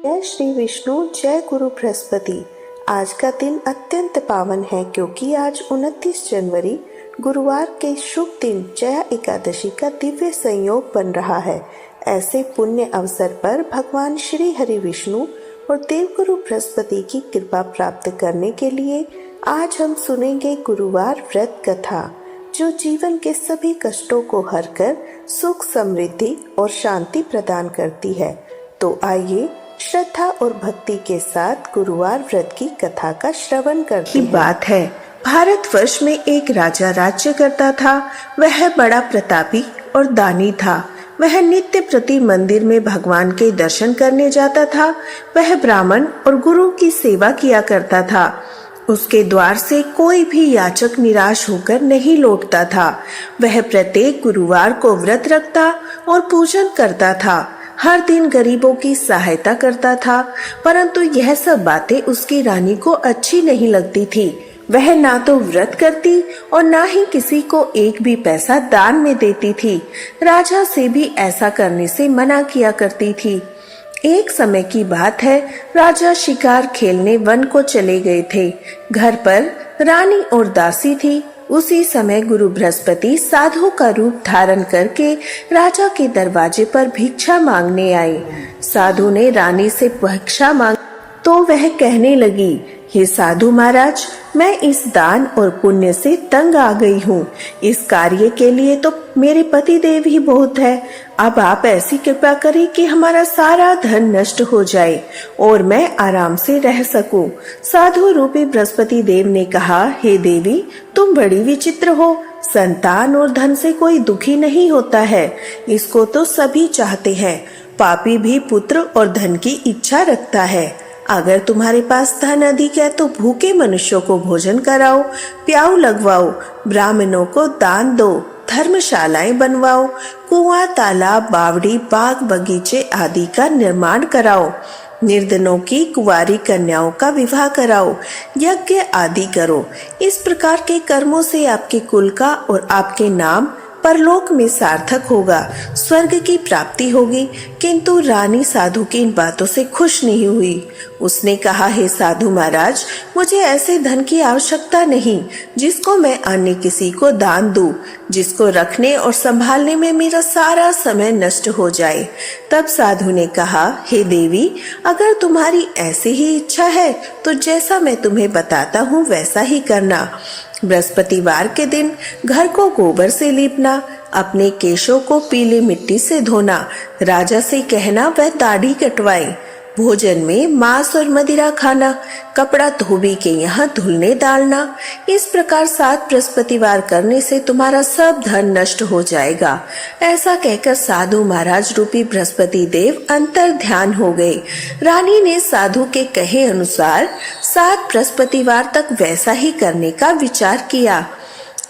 जय श्री विष्णु, जय गुरु बृहस्पति। आज का दिन अत्यंत पावन है क्योंकि आज 29 जनवरी गुरुवार के शुभ दिन जया एकादशी का दिव्य संयोग बन रहा है। ऐसे पुण्य अवसर पर भगवान श्री हरि विष्णु और देवगुरु बृहस्पति की कृपा प्राप्त करने के लिए आज हम सुनेंगे गुरुवार व्रत कथा, जो जीवन के सभी कष्टों को हरकर सुख, समृद्धि और शांति प्रदान करती है। तो आइए श्रद्धा और भक्ति के साथ गुरुवार व्रत की कथा का श्रवण करते हैं। बात है, भारतवर्ष में एक राजा राज्य करता था। वह बड़ा प्रतापी और दानी था। वह नित्य प्रति मंदिर में भगवान के दर्शन करने जाता था। वह ब्राह्मण और गुरु की सेवा किया करता था। उसके द्वार से कोई भी याचक निराश होकर नहीं लौटता था। वह प्रत्येक गुरुवार को व्रत रखता और पूजन करता था। हर दिन गरीबों की सहायता करता था, परंतु यह सब बातें उसकी रानी को अच्छी नहीं लगती थी। वह ना तो व्रत करती और ना ही किसी को एक भी पैसा दान में देती थी। राजा से भी ऐसा करने से मना किया करती थी। एक समय की बात है, राजा शिकार खेलने वन को चले गए थे। घर पर रानी और दासी थी। उसी समय गुरु बृहस्पति साधु का रूप धारण करके राजा के दरवाजे पर भिक्षा मांगने आए। साधु ने रानी से भिक्षा मांग तो वह कहने लगी, हे साधु महाराज, मैं इस दान और पुण्य से तंग आ गई हूँ। इस कार्य के लिए तो मेरे पति देव ही बहुत है। अब आप ऐसी कृपा करें कि हमारा सारा धन नष्ट हो जाए और मैं आराम से रह सकूं। साधु रूपी बृहस्पति देव ने कहा, हे देवी, तुम बड़ी विचित्र हो। संतान और धन से कोई दुखी नहीं होता है, इसको तो सभी चाहते हैं। पापी भी पुत्र और धन की इच्छा रखता है। अगर तुम्हारे पास धन अधिक है तो भूखे मनुष्यों को भोजन कराओ, प्याऊ लगवाओ, ब्राह्मणों को दान दो, धर्मशालाएं बनवाओ, कुआं, तालाब, बावड़ी, बाग, बगीचे आदि का निर्माण कराओ, निर्धनों की कुंवारी कन्याओं का विवाह कराओ, यज्ञ आदि करो। इस प्रकार के कर्मों से आपके कुल का और आपके नाम परलोक में सार्थक होगा, स्वर्ग की प्राप्ति होगी। किंतु रानी साधु की इन बातों से खुश नहीं हुई। उसने कहा, हे साधु महाराज, मुझे ऐसे धन की आवश्यकता नहीं जिसको मैं अन्य किसी को दान दूं, जिसको रखने और संभालने में मेरा सारा समय नष्ट हो जाए। तब साधु ने कहा, हे देवी, अगर तुम्हारी ऐसी ही इच्छा है तो जैसा मैं तुम्हें बताता हूँ वैसा ही करना। बृहस्पतिवार के दिन घर को गोबर से लीपना, अपने केशों को पीली मिट्टी से धोना, राजा से कहना वह दाढ़ी कटवाए, भोजन में मांस और मदिरा खाना, कपड़ा धोबी के यहाँ धुलने डालना। इस प्रकार 7 बृहस्पतिवार करने से तुम्हारा सब धन नष्ट हो जाएगा। ऐसा कहकर साधु महाराज रूपी बृहस्पति देव अंतर ध्यान हो गए। रानी ने साधु के कहे अनुसार 7 बृहस्पतिवार तक वैसा ही करने का विचार किया।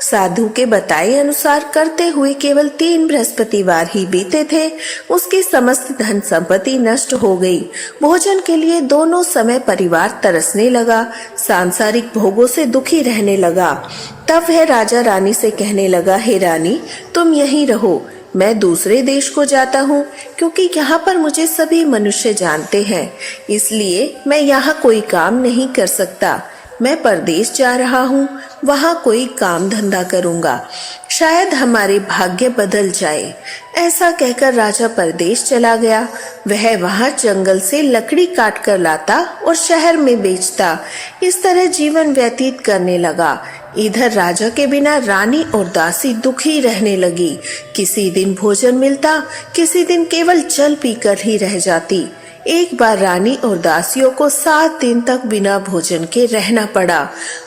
साधु के बताए अनुसार करते हुए केवल 3 बृहस्पतिवार ही बीते थे। उसकी समस्त धन संपत्ति नष्ट हो गई। भोजन के लिए दोनों समय परिवार तरसने लगा, सांसारिक भोगों से दुखी रहने लगा। तब वह राजा रानी से कहने लगा, हे रानी, तुम यहीं रहो, मैं दूसरे देश को जाता हूँ, क्योंकि यहाँ पर मुझे सभी मनुष्य जानते हैं, इसलिए मैं यहाँ कोई काम नहीं कर सकता। मैं परदेश जा रहा हूँ, वहाँ कोई काम धंधा करूँगा, शायद हमारे भाग्य बदल जाए। ऐसा कहकर राजा परदेश चला गया। वह वहाँ जंगल से लकड़ी काट कर लाता और शहर में बेचता। इस तरह जीवन व्यतीत करने लगा। इधर राजा के बिना रानी और दासी दुखी रहने लगी। किसी दिन भोजन मिलता, किसी दिन केवल जल पीकर ही रह जाती। एक बार रानी और दासियों को 7 दिन तक बिना भोजन के रहना पड़ा।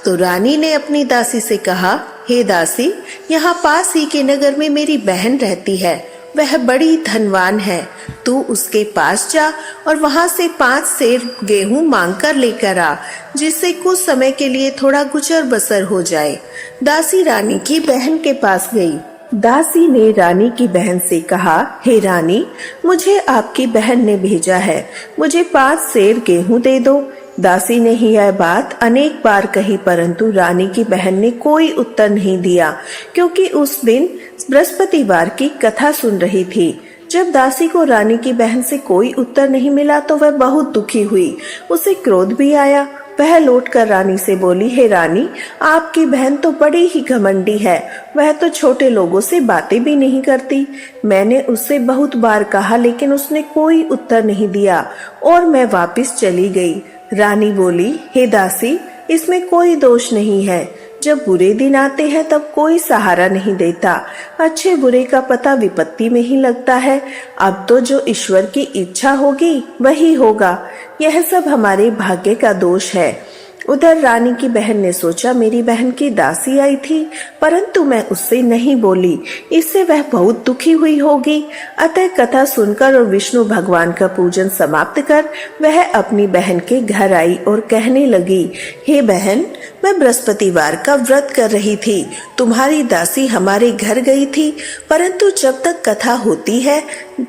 तो रानी ने अपनी दासी से कहा, हे दासी, यहाँ पास ही के नगर में मेरी बहन रहती है, वह बड़ी धनवान है। तू उसके पास जा और वहाँ से 5 सेर गेहूं मांग कर लेकर आ, जिससे कुछ समय के लिए थोड़ा गुजर बसर हो जाए। दासी रानी की बहन के पास गई। दासी ने रानी की बहन से कहा, हे रानी, मुझे आपकी बहन ने भेजा है, मुझे 5 सेर गेहूं दे दो। दासी ने ही यह बात अनेक बार कही, परंतु रानी की बहन ने कोई उत्तर नहीं दिया, क्योंकि उस दिन बृहस्पतिवार की कथा सुन रही थी। जब दासी को रानी की बहन से कोई उत्तर नहीं मिला तो वह बहुत दुखी हुई। उसे क्रोध भी आया। वह लौटकर रानी से बोली, हे रानी, आपकी बहन तो बड़ी ही घमंडी है। वह तो छोटे लोगों से बातें भी नहीं करती। मैंने उससे बहुत बार कहा लेकिन उसने कोई उत्तर नहीं दिया और मैं वापस चली गई। रानी बोली, हे दासी, इसमें कोई दोष नहीं है। जब बुरे दिन आते हैं तब कोई सहारा नहीं देता। अच्छे बुरे का पता विपत्ति में ही लगता है। अब तो जो ईश्वर की इच्छा होगी वही होगा। यह सब हमारे भाग्य का दोष है। उधर रानी की बहन ने सोचा, मेरी बहन की दासी आई थी परंतु मैं उससे नहीं बोली, इससे वह बहुत दुखी हुई होगी। अतः कथा सुनकर और विष्णु भगवान का पूजन समाप्त कर वह अपनी बहन के घर आई और कहने लगी, हे बहन, मैं बृहस्पतिवार का व्रत कर रही थी। तुम्हारी दासी हमारे घर गई थी परंतु जब तक कथा होती है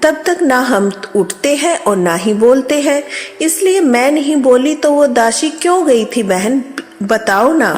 तब तक ना हम उठते हैं और ना ही बोलते हैं, इसलिए मैं नहीं बोली। तो वो दासी क्यों गई थी बहन, बताओ ना।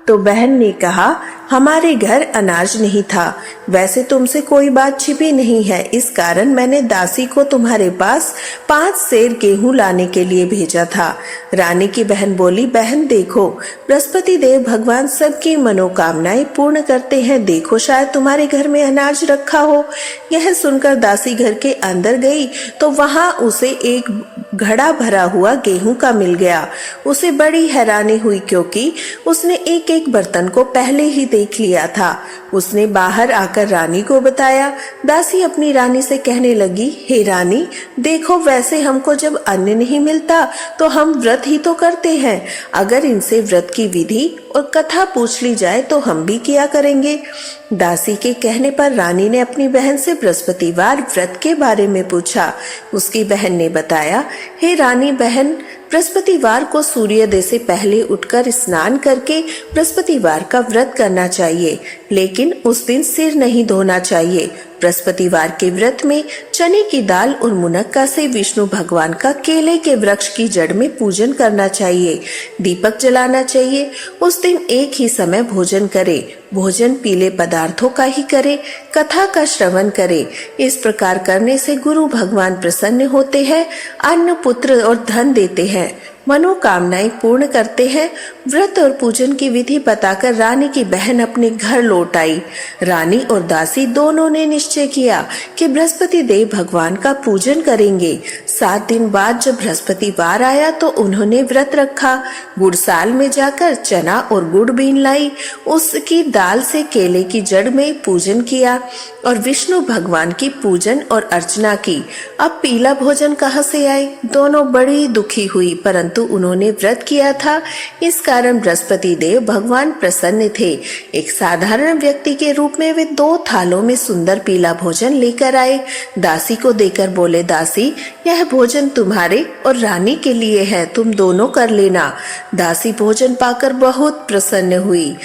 तो बहन ने कहा, हमारे घर अनाज नहीं था। वैसे तुमसे कोई बात छिपी नहीं है, इस कारण मैंने दासी को तुम्हारे पास 5 सेर गेहूं लाने के लिए भेजा था। रानी की बहन बोली, बहन देखो, बृहस्पति देव भगवान सबकी मनोकामनाएं पूर्ण करते हैं। देखो, शायद तुम्हारे घर में अनाज रखा हो। यह सुनकर दासी घर के अंदर गई तो वहां उसे एक घड़ा भरा हुआ गेहूं का मिल गया। उसे बड़ी हैरानी हुई क्योंकि उसने एक एक बर्तन को पहले ही देख लिया था। उसने बाहर आकर रानी को बताया। दासी अपनी रानी से कहने लगी, हे रानी, देखो, वैसे हमको जब अन्न नहीं मिलता तो हम व्रत ही तो करते हैं। अगर इनसे व्रत की विधि और कथा पूछ ली जाए तो हम भी किया करेंगे। दासी के कहने पर रानी ने अपनी बहन से बृहस्पतिवार व्रत के बारे में पूछा। उसकी बहन ने बताया, हे रानी बहन, बृहस्पतिवार को सूर्योदय से पहले उठकर स्नान करके बृहस्पतिवार का व्रत करना चाहिए, लेकिन उस दिन सिर नहीं धोना चाहिए। बृहस्पतिवार के व्रत में चने की दाल और मुनक्का से विष्णु भगवान का केले के वृक्ष की जड़ में पूजन करना चाहिए। दीपक जलाना चाहिए। उस दिन एक ही समय भोजन करे। भोजन पीले पदार्थों का ही करे। कथा का श्रवण करे। इस प्रकार करने से गुरु भगवान प्रसन्न होते हैं, अन्न, पुत्र और धन देते हैं, मनोकामनाएं पूर्ण करते हैं। व्रत और पूजन की विधि बताकर रानी की बहन अपने घर लौट आई। रानी और दासी दोनों ने निश्चय किया कि बृहस्पति देव भगवान का पूजन करेंगे। 7 दिन बाद जब बृहस्पतिवार आया तो उन्होंने व्रत रखा। गुड़साल में जाकर चना और गुड़ बीन लाई। उसकी दाल से केले की जड़ में पूजन किया और विष्णु भगवान की पूजन और अर्चना की। अब पीला भोजन कहाँ से आए? दोनों बड़ी दुखी हुई, परंतु उन्होंने व्रत किया था, इस कारण बृहस्पति देव भगवान प्रसन्न थे। एक साधारण व्यक्ति के रूप में वे 2 थालों में सुंदर पीला भोजन लेकर आए। दासी को देकर बोले, दासी, यह भोजन तुम्हारे और रानी के लिए है, तुम दोनों कर लेना। दासी भोजन पाकर बहुत प्रसन्न हुई।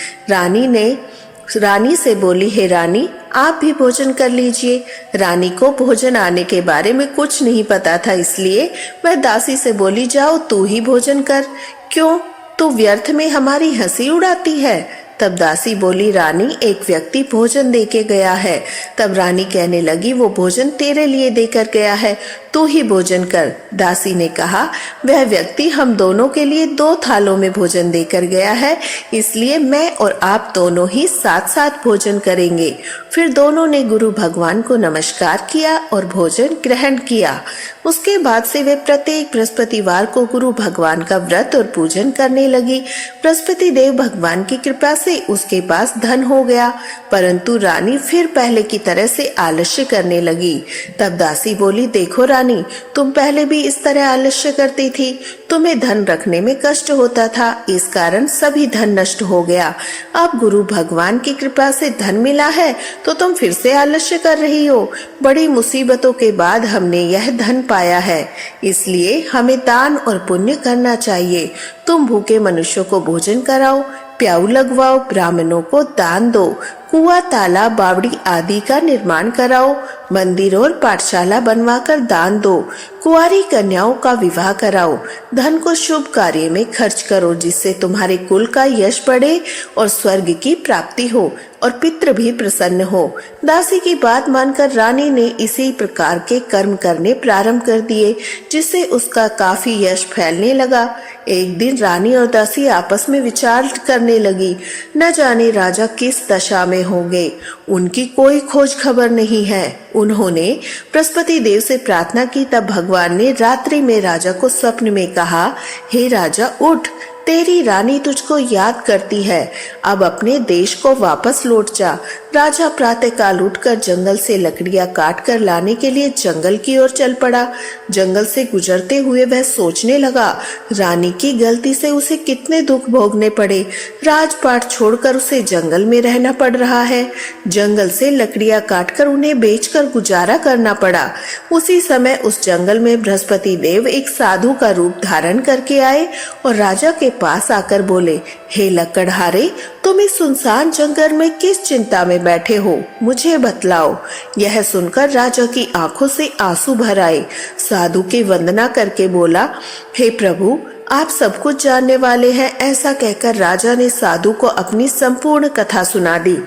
रानी से बोली, हे रानी, आप भी भोजन कर लीजिए। रानी को भोजन आने के बारे में कुछ नहीं पता था, इसलिए वह दासी से बोली, जाओ तू ही भोजन कर। क्यों, तू व्यर्थ में हमारी हंसी उड़ाती है? तब दासी बोली, रानी, एक व्यक्ति भोजन देके गया है। तब रानी कहने लगी, वो भोजन तेरे लिए देकर गया है, तू ही भोजन कर। दासी ने कहा, वह व्यक्ति हम दोनों के लिए 2 थालों में भोजन देकर गया है, इसलिए मैं और आप दोनों ही साथ साथ भोजन करेंगे। फिर दोनों ने गुरु भगवान को नमस्कार किया और भोजन ग्रहण किया। उसके बाद से वे प्रत्येक बृहस्पतिवार को गुरु भगवान का व्रत और पूजन करने लगी। बृहस्पति देव भगवान की कृपा से उसके पास धन हो गया, परंतु रानी फिर पहले की तरह से आलस्य करने लगी। तब दासी बोली, देखो रानी, तुम पहले भी इस तरह आलस्य करती थी, तुम्हें धन रखने में कष्ट होता था, इस कारण सभी धन नष्ट हो गया। अब गुरु भगवान की कृपा से धन मिला है तो तुम फिर से आलस्य कर रही हो। बड़ी मुसीबतों के बाद हमने यह धन पाया है, इसलिए हमें दान और पुण्य करना चाहिए। तुम भूखे मनुष्यों को भोजन कराओ, प्याऊ लगवाओ, ब्राह्मणों को दान दो, कुआं, तालाब, बावड़ी आदि का निर्माण कराओ, मंदिर और पाठशाला बनवाकर दान दो, कुंवारी कन्याओं का विवाह कराओ, धन को शुभ कार्य में खर्च करो, जिससे तुम्हारे कुल का यश बढ़े और स्वर्ग की प्राप्ति हो और पितृ भी प्रसन्न हो। दासी की बात मानकर रानी ने इसी प्रकार के कर्म करने प्रारंभ कर दिए, जिससे उसका काफी यश फैलने लगा। एक दिन रानी और दासी आपस में विचार करने लगी, न जाने राजा किस दशा में होंगे, उनकी कोई खोज खबर नहीं है। उन्होंने बृहस्पति देव से प्रार्थना की, तब भगवान ने रात्रि में राजा को स्वप्न में कहा, हे राजा उठ, तेरी रानी तुझको याद करती है, अब अपने देश को वापस लौट जा। राजा प्रातःकाल उठकर जंगल से लकड़ियां काट कर लाने के लिए जंगल की ओर चल पड़ा। जंगल से गुजरते हुए वह सोचने लगा, रानी की गलती से उसे कितने दुख भोगने पड़े। राजपाट छोड़कर उसे जंगल में रहना पड़ रहा है। जंगल से लकड़ियां काटकर उन्हें बेचकर गुजारा करना पड़ा। उसी समय उस जंगल में बृहस्पति देव एक साधु का रूप धारण करके आए और राजा के पास आकर बोले, हे लकड़हारे, तुम इस सुनसान जंगल में किस चिंता में बैठे हो, मुझे बतलाओ। यह सुनकर राजा की आंखों से आंसू भर आए। साधु की वंदना करके बोला, हे प्रभु, आप सब कुछ जानने वाले हैं। ऐसा कहकर राजा ने साधु को अपनी संपूर्ण कथा सुना दी।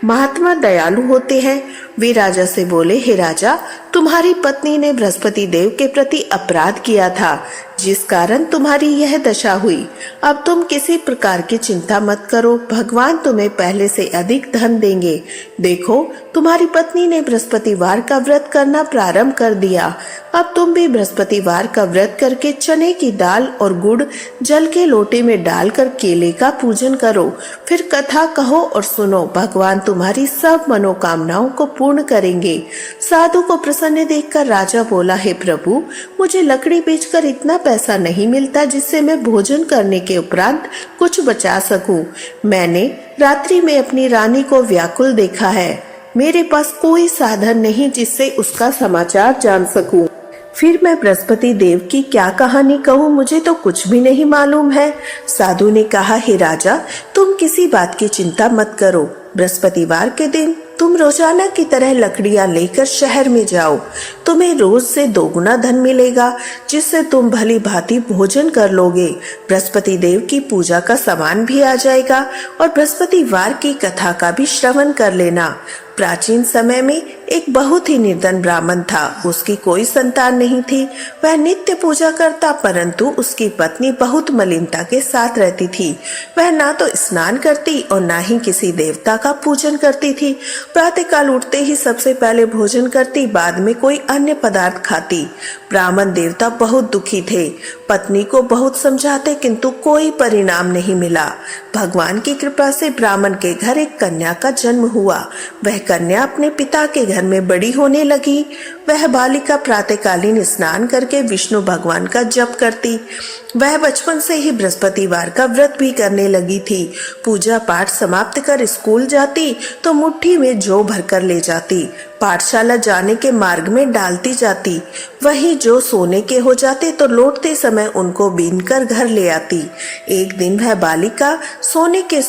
महात्मा दयालु होते हैं। वे राजा से बोले, हे राजा, तुम्हारी पत्नी ने बृहस्पति देव के प्रति अपराध किया था, जिस कारण तुम्हारी यह दशा हुई। अब तुम किसी प्रकार की चिंता मत करो, भगवान तुम्हें पहले से अधिक धन देंगे। देखो, तुम्हारी पत्नी ने बृहस्पतिवार का व्रत करना प्रारंभ कर दिया। अब तुम भी बृहस्पतिवार का व्रत करके चने की दाल और गुड़ जल के लोटे में डालकर केले का पूजन करो। फिर कथा कहो और सुनो, भगवान तुम्हारी सब मनोकामनाओं को पूर्ण करेंगे। साधु को प्रसन्न देखकर राजा बोला, हे प्रभु, मुझे लकड़ी बेचकर इतना पैसा नहीं मिलता जिससे मैं भोजन करने के उपरांत कुछ बचा सकूं। मैंने रात्रि में अपनी रानी को व्याकुल देखा है। मेरे पास कोई साधन नहीं जिससे उसका समाचार जान सकूं। फिर मैं बृहस्पति देव की क्या कहानी कहूँ, मुझे तो कुछ भी नहीं मालूम है। साधु ने कहा, हे राजा, तुम किसी बात की चिंता मत करो। बृहस्पतिवार के दिन तुम रोजाना की तरह लकड़ियां लेकर शहर में जाओ। तुम्हें रोज से 2 गुना धन मिलेगा, जिससे तुम भली भांति भोजन कर लोगे। बृहस्पति देव की पूजा का सामान भी आ जाएगा और बृहस्पतिवार की कथा का भी श्रवण कर लेना। प्राचीन समय में एक बहुत ही निर्धन ब्राह्मण था। उसकी कोई संतान नहीं थी। वह नित्य पूजा करता, परंतु उसकी पत्नी बहुत मलिनता के साथ रहती थी। वह ना तो स्नान करती और ना ही किसी देवता का पूजन करती थी। प्रातःकाल उठते ही सबसे पहले भोजन करती, बाद में कोई अन्य पदार्थ खाती। ब्राह्मण देवता बहुत दुखी थे। पत्नी को बहुत समझाते, किंतु कोई परिणाम नहीं मिला। भगवान की कृपा से ब्राह्मण के घर एक कन्या का जन्म हुआ। वह कन्या अपने पिता के घर में बड़ी होने लगी। वह बालिका प्रातःकालीन स्नान करके विष्णु भगवान का जप करती। वह बचपन से ही बृहस्पतिवार का व्रत भी करने लगी थी। पूजा पाठ समाप्त कर स्कूल जाती तो मुट्ठी में जौ भरकर ले जाती। पाठशाला जाने के मार्ग में डालती जाती। वहीं जो सोने के हो जाते तो लौटते समय उनको बीनकर घर ले आती। एक दिन वह बालिका सोने के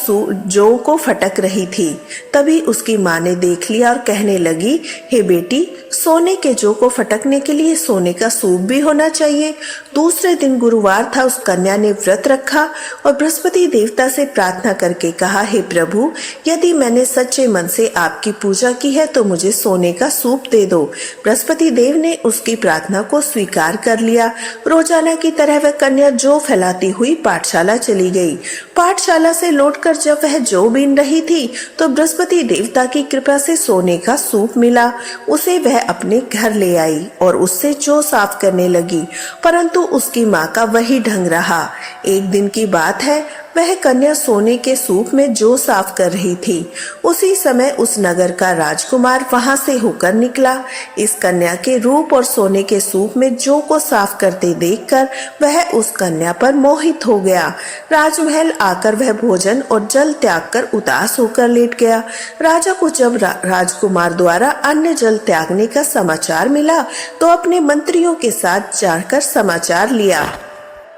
जौ को फटक रही थी। तभी उसकी माँ ने देख लिया और कहने लगी, हे बेटी, सोने के जौ को फटकने के लिए सोने का सूप भी होना चाहिए। दूसरे दिन गुरुवार था। उस कन्या ने व्रत रखा और बृहस्पति देवता से प्रार्थना करके कहा, हे प्रभु, यदि मैंने सच्चे मन से आपकी पूजा की है तो मुझे सोने का सूप दे दो। बृहस्पति देव ने उसकी प्रार्थना को स्वीकार कर लिया। रोजाना की तरह वह कन्या जौ फैलाती हुई पाठशाला चली गई। पाठशाला से लौटकर जब वह जौ बीन रही थी तो बृहस्पति देवता की कृपा से सोने का सूप मिला। उसे वह अपने घर ले आई और उससे जौ साफ करने लगी, परंतु उसकी माँ का वही ढंग रहा। एक दिन की बात है, वह कन्या सोने के सूप में जौ साफ कर रही थी। उसी समय उस नगर का राजकुमार वहां से होकर निकला। इस कन्या के रूप और सोने के सूप में जौ को साफ करते देखकर वह उस कन्या पर मोहित हो गया। राजमहल आकर वह भोजन और जल त्याग कर उदास होकर लेट गया। राजा को जब राजकुमार द्वारा अन्न जल त्यागने का समाचार मिला तो अपने मंत्रियों के साथ जाकर समाचार लिया।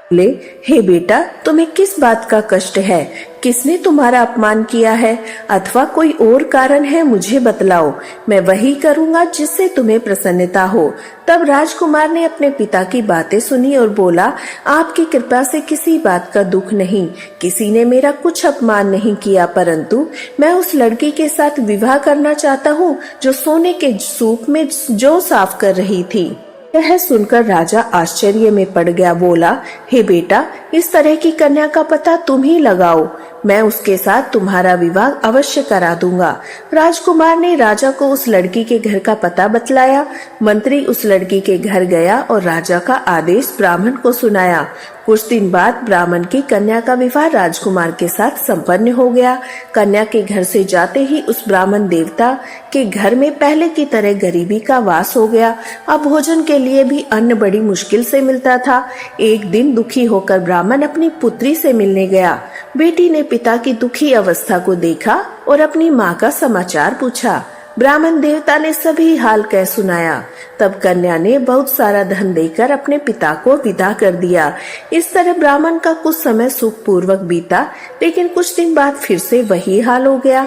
बोले, हे बेटा, तुम्हें किस बात का कष्ट है? किसने तुम्हारा अपमान किया है अथवा कोई और कारण है, मुझे बतलाओ। मैं वही करूंगा जिससे तुम्हें प्रसन्नता हो। तब राजकुमार ने अपने पिता की बातें सुनी और बोला, आपकी कृपा से किसी बात का दुख नहीं, किसी ने मेरा कुछ अपमान नहीं किया, परंतु मैं उस लड़की के साथ विवाह करना चाहता हूँ जो सोने के सूप में जौ साफ कर रही थी। यह सुनकर राजा आश्चर्य में पड़ गया। बोला, हे बेटा, इस तरह की कन्या का पता तुम ही लगाओ, मैं उसके साथ तुम्हारा विवाह अवश्य करा दूंगा। राजकुमार ने राजा को उस लड़की के घर का पता बतलाया। मंत्री उस लड़की के घर गया और राजा का आदेश ब्राह्मण को सुनाया। कुछ दिन बाद ब्राह्मण की कन्या का विवाह राजकुमार के साथ संपन्न हो गया। कन्या के घर से जाते ही उस ब्राह्मण देवता के घर में पहले की तरह गरीबी का वास हो गया। अब भोजन के लिए भी अन्न बड़ी मुश्किल से मिलता था। एक दिन दुखी होकर ब्राह्मण अपनी पुत्री से मिलने गया। बेटी ने पिता की दुखी अवस्था को देखा और अपनी माँ का समाचार पूछा। ब्राह्मण देवता ने सभी हाल कह सुनाया। तब कन्या ने बहुत सारा धन देकर अपने पिता को विदा कर दिया। इस तरह ब्राह्मण का कुछ समय सुख पूर्वक बीता, लेकिन कुछ दिन बाद फिर से वही हाल हो गया।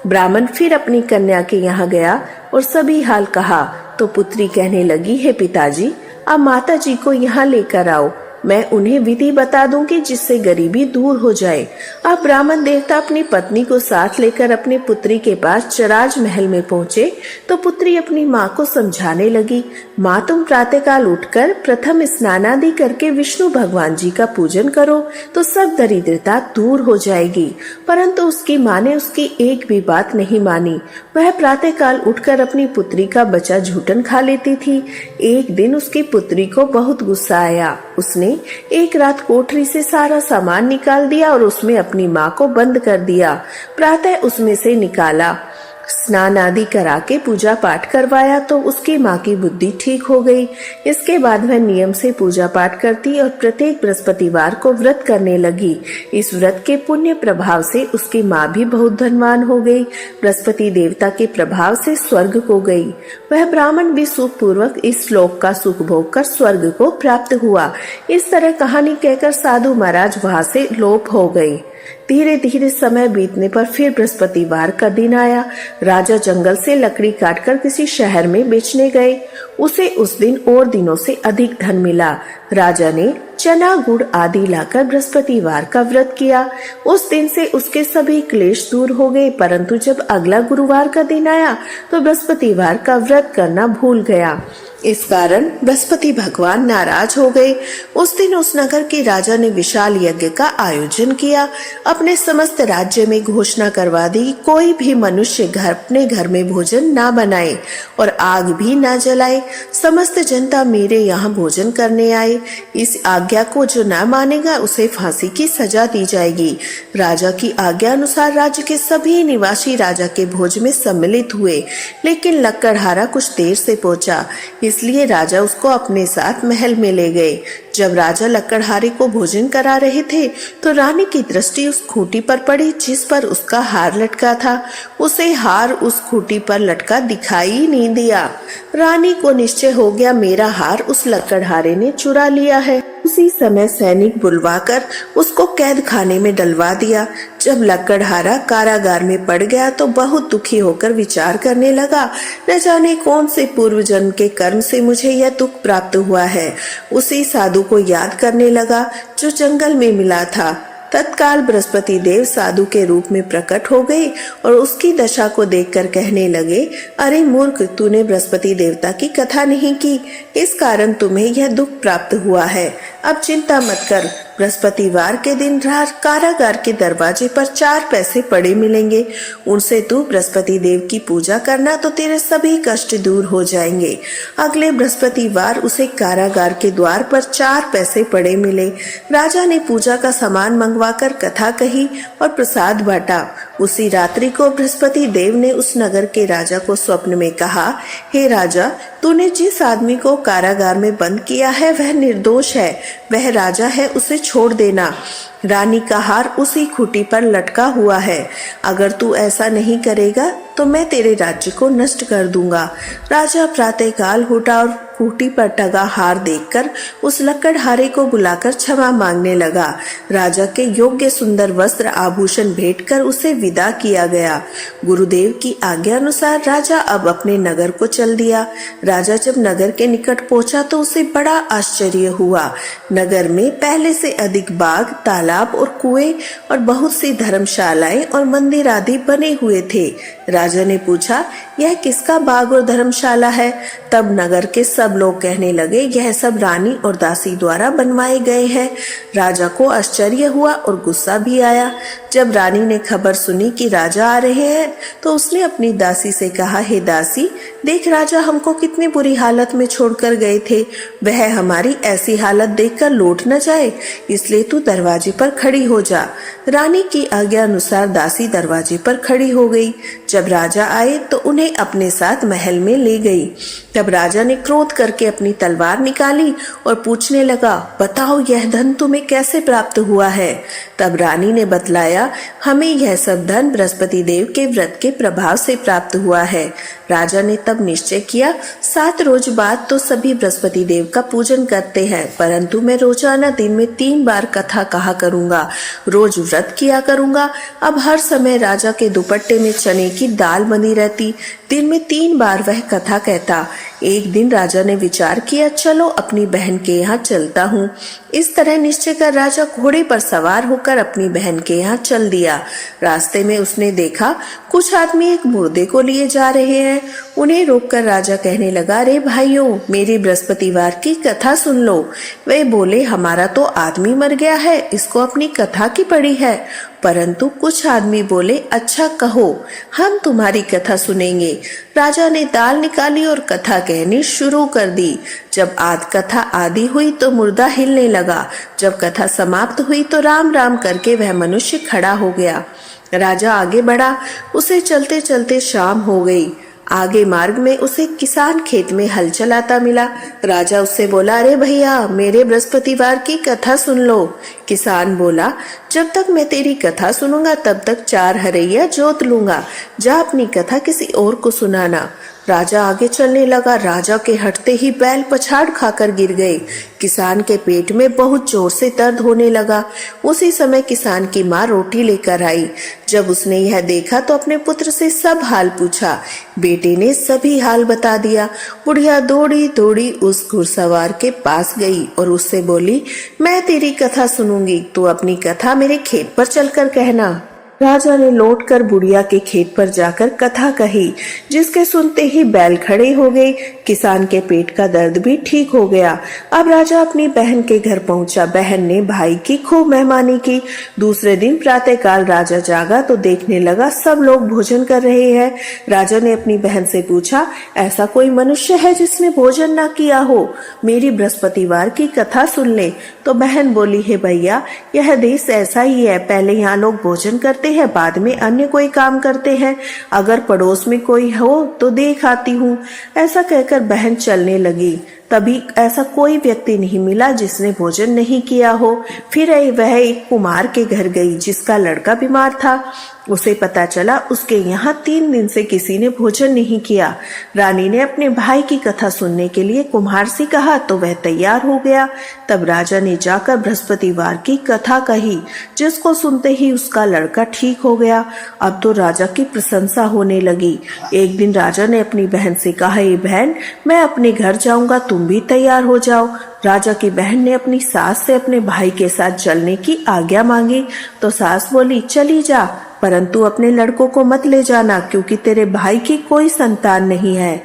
ब्राह्मण फिर अपनी कन्या के यहाँ गया और सभी हाल कहा तो पुत्री कहने लगी, हे पिताजी, अब माता जी को यहाँ लेकर आओ, मैं उन्हें विधि बता दूंगी जिससे गरीबी दूर हो जाए। अब ब्राह्मण देवता अपनी पत्नी को साथ लेकर अपनी पुत्री के पास चराज महल में पहुँचे तो पुत्री अपनी माँ को समझाने लगी, माँ, तुम प्रातःकाल उठकर प्रथम स्नानादि करके विष्णु भगवान जी का पूजन करो तो सब दरिद्रता दूर हो जाएगी। परंतु उसकी माँ ने उसकी एक भी बात नहीं मानी। वह प्रातःकाल उठकर अपनी पुत्री का बचा झूठन खा लेती थी। एक दिन उसकी पुत्री को बहुत गुस्सा आया। उसने एक रात कोठरी से सारा सामान निकाल दिया और उसमें अपनी माँ को बंद कर दिया। प्रातः उसमें से निकाला, स्नान आदि करा के पूजा पाठ करवाया तो उसकी माँ की बुद्धि ठीक हो गई। इसके बाद वह नियम से पूजा पाठ करती और प्रत्येक बृहस्पतिवार को व्रत करने लगी। इस व्रत के पुण्य प्रभाव से उसकी माँ भी बहुत धनवान हो गई। बृहस्पति देवता के प्रभाव से स्वर्ग को गई। वह ब्राह्मण भी सुख पूर्वक इस श्लोक का सुख भोग कर स्वर्ग को प्राप्त हुआ। इस तरह कहानी कहकर साधु महाराज वहाँ से लोप हो गए। धीरे धीरे समय बीतने पर फिर बृहस्पतिवार का दिन आया। राजा जंगल से लकड़ी काटकर किसी शहर में बेचने गए। उसे उस दिन और दिनों से अधिक धन मिला। राजा ने चना गुड़ आदि लाकर बृहस्पतिवार का व्रत किया। उस दिन से उसके सभी क्लेश दूर हो गए। परंतु जब अगला गुरुवार का दिन आया तो बृहस्पतिवार का व्रत करना भूल गया। इस कारण बृहस्पति भगवान नाराज हो गए। उस दिन उस नगर के राजा ने विशाल यज्ञ का आयोजन किया। अपने समस्त राज्य में घोषणा करवा दी, कोई भी मनुष्य अपने घर में भोजन ना बनाए और आग भी ना जलाए। समस्त जनता मेरे यहाँ भोजन करने आए। इस आज्ञा को जो ना मानेगा उसे फांसी की सजा दी जाएगी। राजा की आज्ञा अनुसार राज्य के सभी निवासी राजा के भोज में सम्मिलित हुए, लेकिन लक्कड़हारा कुछ देर से पहुंचा, इसलिए राजा उसको अपने साथ महल में ले गए। जब राजा लक्कड़हारे को भोजन करा रहे थे तो रानी की दृष्टि उस खूंटी पर पड़ी जिस पर उसका हार लटका था। उसे हार उस खूंटी पर लटका दिखाई नहीं दिया। रानी को निश्चय हो गया, मेरा हार उस लक्कड़हारे ने चुरा लिया है। उसी समय सैनिक बुलवाकर उसको कैद खाने में डलवा दिया। जब लक्कड़हारा कारागार में पड़ गया तो बहुत दुखी होकर विचार करने लगा, न जाने कौन से पूर्व जन्म के कर्म से मुझे यह दुख प्राप्त हुआ है। उसी साधु को याद करने लगा जो जंगल में मिला था। तत्काल बृहस्पति देव साधु के रूप में प्रकट हो गए और उसकी दशा को देखकर कहने लगे, अरे मूर्ख, तूने बृहस्पति देवता की कथा नहीं की, इस कारण तुम्हें यह दुख प्राप्त हुआ है। अब चिंता मत कर, बृहस्पतिवार के दिन कारागार के दरवाजे पर 4 पैसे पड़े मिलेंगे, उनसे तू बृहस्पति देव की पूजा करना तो तेरे सभी कष्ट दूर हो जाएंगे। अगले बृहस्पतिवार उसे कारागार के द्वार पर 4 पैसे पड़े मिले। राजा ने पूजा का सामान मंगवाकर कथा कही और प्रसाद बांटा। उसी रात्रि को बृहस्पति देव ने उस नगर के राजा को स्वप्न में कहा, हे राजा, तूने जिस आदमी को कारागार में बंद किया है वह निर्दोष है, वह राजा है, उसे छोड़ देना। रानी का हार उसी खूंटी पर लटका हुआ है। अगर तू ऐसा नहीं करेगा तो मैं तेरे राज्य को नष्ट कर दूंगा। राजा प्रातःकाल उठा और खूंटी पर टंगा हार देखकर उस लकड़हारे को बुलाकर क्षमा मांगने लगा। राजा के योग्य सुंदर वस्त्र आभूषण भेंट कर उसे विदा किया गया। गुरुदेव की आज्ञा अनुसार राजा अब अपने नगर को चल दिया। राजा जब नगर के निकट पहुंचा तो उसे बड़ा आश्चर्य हुआ। नगर में पहले से अधिक बाग, तालाब और कुएं और बहुत सी धर्मशालाएं और मंदिर आदि बने हुए थे। राजा ने पूछा, यह किसका बाग और धर्मशाला है? तब नगर के सब लोग कहने लगे, यह सब रानी और दासी द्वारा बनवाए गए हैं। राजा को आश्चर्य हुआ और गुस्सा भी आया। जब रानी ने खबर सुनी कि राजा आ रहे हैं तो उसने अपनी दासी से कहा, हे दासी, देख राजा हमको कितनी बुरी हालत में छोड़कर गए थे। वह हमारी ऐसी हालत देखकर लौट न जाए, इसलिए तू दरवाजे पर खड़ी हो जा। रानी की आज्ञा अनुसार दासी दरवाजे पर खड़ी हो गई। जब राजा आए तो उन्हें अपने साथ महल में ले गई। तब राजा ने क्रोध करके अपनी तलवार निकाली और पूछने लगा, बताओ यह धन तुम्हें कैसे प्राप्त हुआ है? तब रानी ने बतलाया, हमें यह सब धन बृहस्पति देव के व्रत के प्रभाव से प्राप्त हुआ है। राजा ने तब निश्चय किया, 7 रोज बाद तो सभी बृहस्पति देव का पूजन करते हैं, परंतु मैं रोजाना दिन में 3 बार कथा कहा करूंगा, रोज व्रत किया करूंगा। अब हर समय राजा के दुपट्टे में चने की दाल बनी रहती। दिन में 3 बार वह कथा कहता। एक दिन राजा ने विचार किया, चलो अपनी बहन के यहाँ चलता हूँ। इस तरह निश्चय कर राजा घोड़े पर सवार होकर अपनी बहन के यहाँ चल दिया। रास्ते में उसने देखा कुछ आदमी एक मुर्दे को लिए जा रहे हैं। उन्हें रोककर राजा कहने लगा, अरे भाइयों, मेरी बृहस्पतिवार की कथा सुन लो। वे बोले, हमारा तो आदमी मर गया है, इसको अपनी कथा की पड़ी है। परंतु कुछ आदमी बोले, अच्छा कहो, हम तुम्हारी कथा सुनेंगे। राजा ने दाल निकाली और कथा कहनी शुरू कर दी। जब कथा आदि हुई तो मुर्दा हिलने लगा। जब कथा समाप्त हुई तो राम राम करके वह मनुष्य खड़ा हो गया। राजा आगे बढ़ा। उसे चलते चलते शाम हो गई। आगे मार्ग में उसे किसान खेत में हल चलाता मिला। राजा उससे बोला, अरे भैया, मेरे बृहस्पतिवार की कथा सुन लो। किसान बोला, जब तक मैं तेरी कथा सुनूंगा तब तक 4 हरैया जोत लूंगा। जा अपनी कथा किसी और को सुनाना। राजा आगे चलने लगा। राजा के हटते ही बैल पछाड़ खाकर गिर गए। किसान के पेट में बहुत जोर से दर्द होने लगा। उसी समय किसान की माँ रोटी लेकर आई। जब उसने यह देखा तो अपने पुत्र से सब हाल पूछा। बेटे ने सभी हाल बता दिया। बुढ़िया दौड़ी दौड़ी उस घुड़सवार के पास गई और उससे बोली, मैं तेरी कथा सुनूंगी, तू अपनी कथा मेरे खेत पर चलकर कहना। राजा ने लौटकर बुढ़िया के खेत पर जाकर कथा कही, जिसके सुनते ही बैल खड़े हो गए। किसान के पेट का दर्द भी ठीक हो गया। अब राजा अपनी बहन के घर पहुंचा। बहन ने भाई की खूब मेहमानी की। दूसरे दिन प्रातःकाल राजा जागा तो देखने लगा सब लोग भोजन कर रहे हैं। राजा ने अपनी बहन से पूछा, ऐसा कोई मनुष्य है जिसने भोजन न किया हो? मेरी बृहस्पतिवार की कथा सुन ले। तो बहन बोली, हे भैया, यह देश ऐसा ही है, पहले यहाँ लोग भोजन करते हैं, बाद में अन्य कोई काम करते हैं। अगर पड़ोस में कोई हो तो देख आती हूँ। ऐसा कहकर बहन चलने लगी। तभी ऐसा कोई व्यक्ति नहीं मिला जिसने भोजन नहीं किया हो। फिर वह एक कुम्हार के घर गई जिसका लड़का बीमार था। उसे पता चला उसके यहाँ 3 दिन से किसी ने भोजन नहीं किया। रानी ने अपने भाई की कथा सुनने के लिए कुम्हार से कहा तो वह तैयार हो गया। तब राजा ने जाकर बृहस्पतिवार की कथा कही, जिसको सुनते ही उसका लड़का ठीक हो गया। अब तो राजा की प्रशंसा होने लगी। एक दिन राजा ने अपनी बहन से कहा, ये बहन, मैं अपने घर जाऊंगा, तुम भी तैयार हो जाओ। राजा की बहन ने अपनी सास से अपने भाई के साथ चलने की आज्ञा मांगी तो सास बोली, चली जा, परंतु अपने लड़कों को मत ले जाना, क्योंकि तेरे भाई की कोई संतान नहीं है।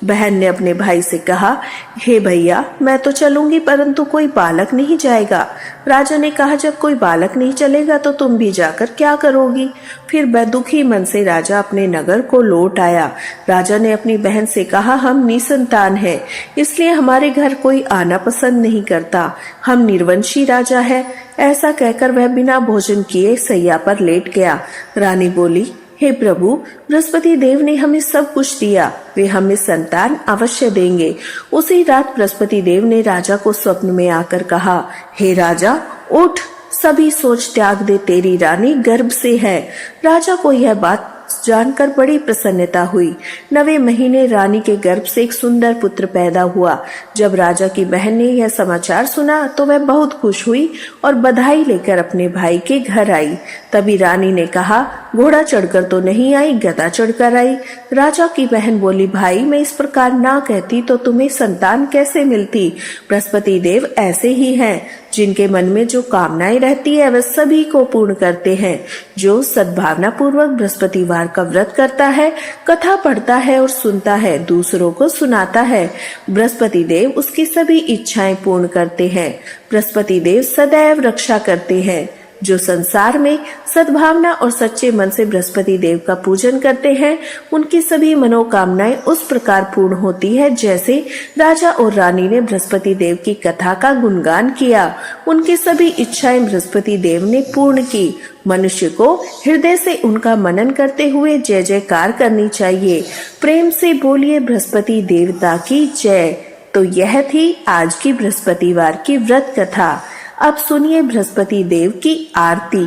बहन ने अपने भाई से कहा, हे भैया, मैं तो चलूंगी, परंतु कोई बालक नहीं जाएगा। राजा ने कहा, जब कोई बालक नहीं चलेगा तो तुम भी जाकर क्या करोगी? फिर बेदुखी मन से राजा अपने नगर को लौट आया। राजा ने अपनी बहन से कहा, हम निसंतान हैं, इसलिए हमारे घर कोई आना पसंद नहीं करता। हम निर्वंशी राजा है। ऐसा कहकर वह बिना भोजन किए सैया पर लेट गया। रानी बोली, हे प्रभु, बृहस्पति देव ने हमें सब कुछ दिया, वे हमें संतान अवश्य देंगे। उसी रात बृहस्पति देव ने राजा को स्वप्न में आकर कहा, हे राजा, उठ, सभी सोच त्याग दे, तेरी रानी गर्भ से है। राजा को यह बात जानकर बड़ी प्रसन्नता हुई। 9वें महीने रानी के गर्भ से एक सुंदर पुत्र पैदा हुआ। जब राजा की बहन ने यह समाचार सुना तो वह बहुत खुश हुई और बधाई लेकर अपने भाई के घर आई। तभी रानी ने कहा, घोड़ा चढ़कर तो नहीं आई, गधा चढ़कर आई। राजा की बहन बोली, भाई मैं इस प्रकार ना कहती तो तुम्हें संतान कैसे मिलती। बृहस्पति देव ऐसे ही हैं, जिनके मन में जो कामनाएं रहती है वह सभी को पूर्ण करते हैं। जो सद्भावना पूर्वक बृहस्पतिवार का व्रत करता है, कथा पढ़ता है और सुनता है, दूसरों को सुनाता है, बृहस्पति देव उसकी सभी इच्छाएं पूर्ण करते हैं। बृहस्पति देव सदैव रक्षा करते हैं। जो संसार में सद्भावना और सच्चे मन से बृहस्पति देव का पूजन करते हैं, उनकी सभी मनोकामनाएं उस प्रकार पूर्ण होती है जैसे राजा और रानी ने बृहस्पति देव की कथा का गुणगान किया। उनकी सभी इच्छाएं बृहस्पति देव ने पूर्ण की। मनुष्य को हृदय से उनका मनन करते हुए जय जयकार करनी चाहिए। प्रेम से बोलिए बृहस्पति देवता की जय। तो यह थी आज की बृहस्पतिवार की व्रत कथा। अब सुनिए बृहस्पति देव की आरती।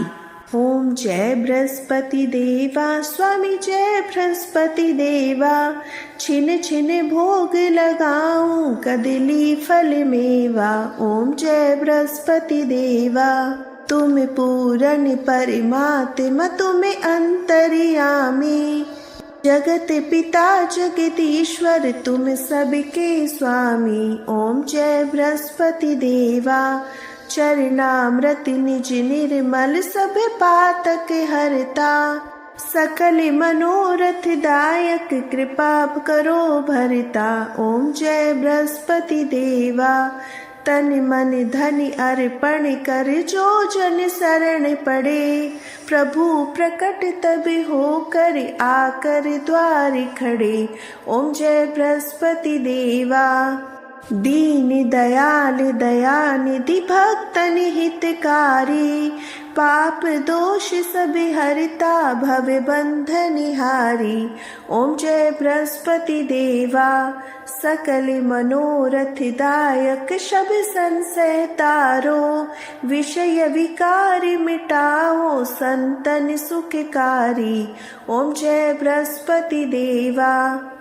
ओम जय बृहस्पति देवा, स्वामी जय बृहस्पति देवा। छिन छिन भोग लगाऊं, कदली फल मेवा। ओम जय बृहस्पति देवा। तुम पूरन परमात्मा, तुम अंतर्यामी। जगत पिता जगदीश्वर, तुम सबके स्वामी। ओम जय बृहस्पति देवा। चरणामृत निज निर्मल, सब पातक हरता। सकल मनोरथ दायक, कृपा करो भरता। ओम जय बृहस्पति देवा। तन मन धन अर्पण कर, जो जन शरण पड़े। प्रभु प्रकट तब होकर, आकर द्वार खड़े। ओम जय बृहस्पति देवा। दीन दयाल दयानिधि, भक्तन हितकारी। पाप दोष सब हरता, भव बंधन हारी। ओम जय बृहस्पति देवा। सकल मनोरथ दायक, शब संशय तारो। विषय विकार मिटाओ, संतन सुखकारी। ओम जय बृहस्पति देवा।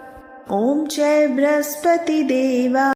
ओम जय बृहस्पति देवा।